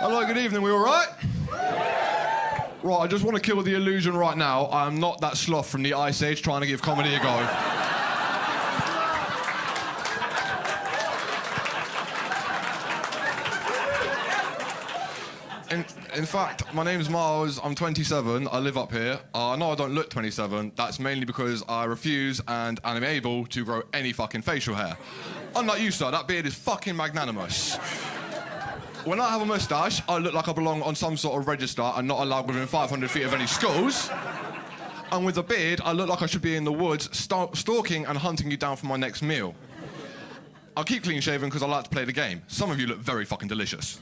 Hello, good evening, we all right? Right, I just want to kill the illusion right now. I'm not that sloth from the Ice Age trying to give comedy a go. In fact, my name's Miles, I'm 27, I live up here. I know I don't look 27, that's mainly because I refuse and am able to grow any fucking facial hair. Unlike you, sir, that beard is fucking magnanimous. When I have a moustache, I look like I belong on some sort of register and not allowed within 500 feet of any schools. And with a beard, I look like I should be in the woods stalking and hunting you down for my next meal. I'll keep clean shaven because I like to play the game. Some of you look very fucking delicious.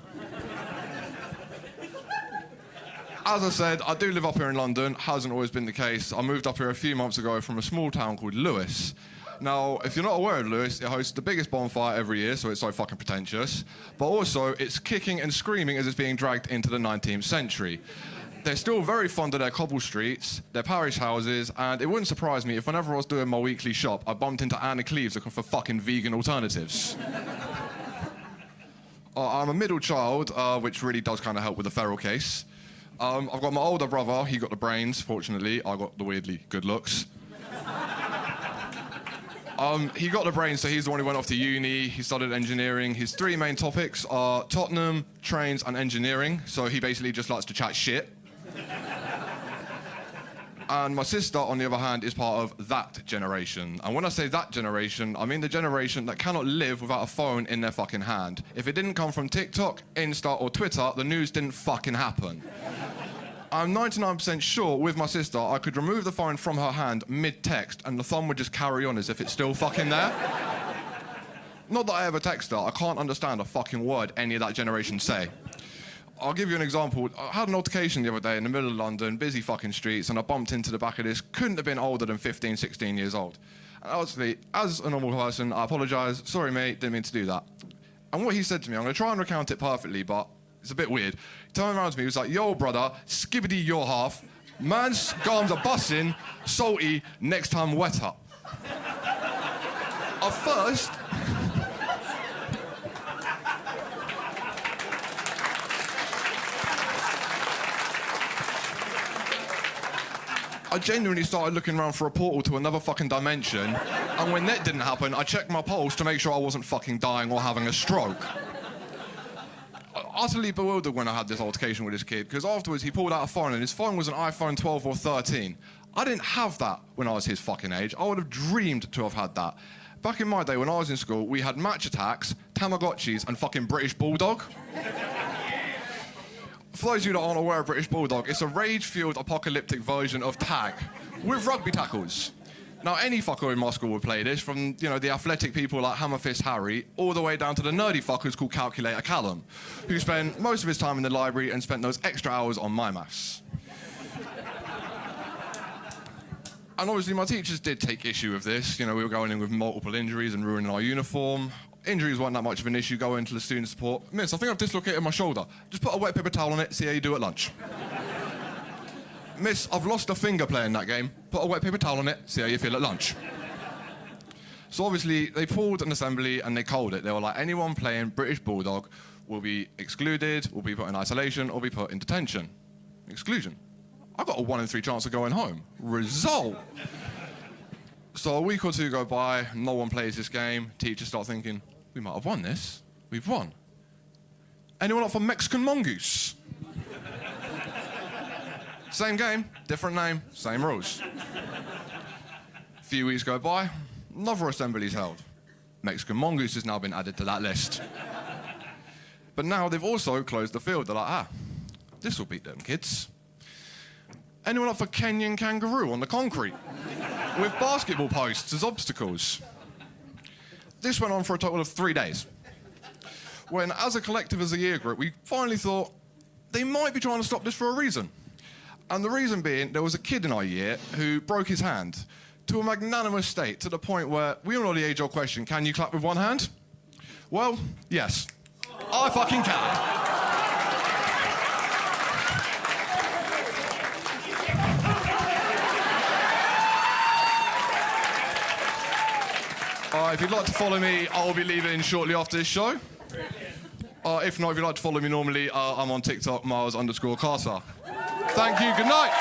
As I said, I do live up here in London. Hasn't always been the case. I moved up here a few months ago from a small town called Lewes. Now, if you're not aware of Lewes, it hosts the biggest bonfire every year, so it's so fucking pretentious. But also, it's kicking and screaming as it's being dragged into the 19th century. They're still very fond of their cobble streets, their parish houses, and it wouldn't surprise me if whenever I was doing my weekly shop, I bumped into Anna Cleves looking for fucking vegan alternatives. I'm a middle child, which really does kind of help with the feral case. I've got my older brother, he got the brains, fortunately. I got the weirdly good looks. He got the brains, so he's the one who went off to uni. He studied engineering. His three main topics are Tottenham, trains, and engineering. So he basically just likes to chat shit. And my sister, on the other hand, is part of that generation. And when I say that generation, I mean the generation that cannot live without a phone in their fucking hand. If it didn't come from TikTok, Insta, or Twitter, the news didn't fucking happen. I'm 99% sure with my sister I could remove the phone from her hand mid-text and the thumb would just carry on as if it's still fucking there. Not that I ever text her, I can't understand a fucking word any of that generation say. I'll give you an example. I had an altercation the other day in the middle of London, busy fucking streets, and I bumped into the back of this, couldn't have been older than 15, 16 years old. And obviously, as a normal person, I apologise, sorry mate, didn't mean to do that. And what he said to me, I'm going to try and recount it perfectly, but it's a bit weird. He turned around to me, he was like, yo, brother, skibbity your half, man's gums are bussin', salty, next time wet up. At first... I genuinely started looking around for a portal to another fucking dimension, and when that didn't happen, I checked my pulse to make sure I wasn't fucking dying or having a stroke. Utterly bewildered when I had this altercation with this kid, because afterwards he pulled out a phone and his phone was an iPhone 12 or 13. I didn't have that when I was his fucking age. I would have dreamed to have had that. Back in my day when I was in school, we had Match Attacks, Tamagotchis and fucking British Bulldog. For those of you that aren't aware of British Bulldog, it's a rage-fueled apocalyptic version of tag with rugby tackles. Now, any fucker in my school would play this, from, you know, the athletic people like Hammerfist Harry, all the way down to the nerdy fuckers called Calculator Callum, who spent most of his time in the library and spent those extra hours on my maths. And obviously, my teachers did take issue with this. You know, we were going in with multiple injuries and ruining our uniform. Injuries weren't that much of an issue going to the student support. Miss, I think I've dislocated my shoulder. Just put a wet paper towel on it, see how you do at lunch. Miss, I've lost a finger playing that game. Put a wet paper towel on it, see how you feel at lunch. So obviously, they pulled an assembly and they called it. They were like, anyone playing British Bulldog will be excluded, will be put in isolation, or be put in detention. Exclusion. I've got a 1 in 3 chance of going home. Result. So a week or two go by, no one plays this game. Teachers start thinking, we might have won this. We've won. Anyone up for Mexican Mongoose? Same game, different name, same rules. A few weeks go by, another assembly's held. Mexican Mongoose has now been added to that list. But now they've also closed the field. They're like, this will beat them kids. Anyone up for Kenyan Kangaroo on the concrete? With basketball posts as obstacles. This went on for a total of 3 days. When, as a collective, as a year group, we finally thought they might be trying to stop this for a reason. And the reason being, there was a kid in our year who broke his hand to a magnanimous state, to the point where we all know the age-old question, can you clap with one hand? Well, yes. I fucking can. If you'd like to follow me, I'll be leaving shortly after this show. If not, if you'd like to follow me normally, I'm on TikTok, Miles_Carter. Thank you, good night.